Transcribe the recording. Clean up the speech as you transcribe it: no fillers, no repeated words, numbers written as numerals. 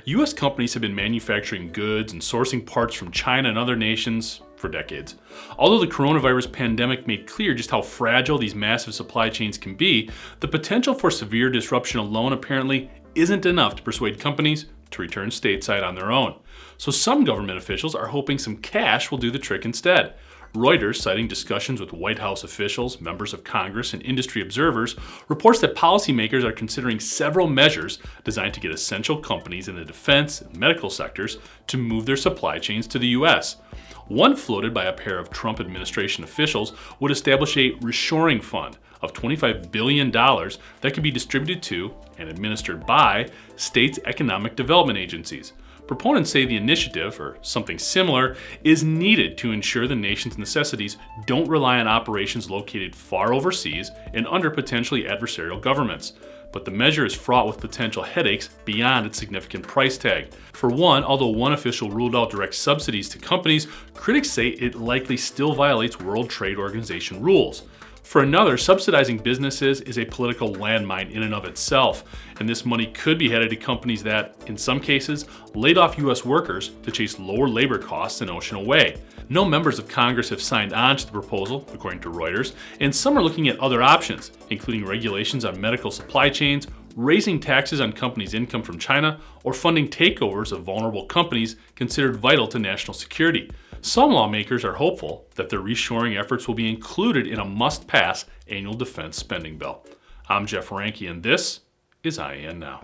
U.S. companies have been manufacturing goods and sourcing parts from China and other nations for decades. Although the coronavirus pandemic made clear just how fragile these massive supply chains can be, the potential for severe disruption alone apparently isn't enough to persuade companies to return stateside on their own. So some government officials are hoping some cash will do the trick instead. Reuters, citing discussions with White House officials, members of Congress, and industry observers, reports that policymakers are considering several measures designed to get essential companies in the defense and medical sectors to move their supply chains to the U.S. One floated by a pair of Trump administration officials would establish a Reshoring fund of $25 billion that could be distributed to and administered by states' economic development agencies. Proponents say the initiative, or something similar, is needed to ensure the nation's necessities don't rely on operations located far overseas and under potentially adversarial governments. But the measure is fraught with potential headaches beyond its significant price tag. For one, although one official ruled out direct subsidies to companies, critics say it likely still violates World Trade Organization rules. For another, subsidizing businesses is a political landmine in and of itself, and this money could be headed to companies that, in some cases, laid off U.S. workers to chase lower labor costs an ocean away. No members of Congress have signed on to the proposal, according to Reuters, and some are looking at other options, including regulations on medical supply chains, raising taxes on companies' income from China, or funding takeovers of vulnerable companies considered vital to national security. Some lawmakers are hopeful that their reshoring efforts will be included in a must-pass annual defense spending bill. I'm Jeff Ranke, and this is IEN Now.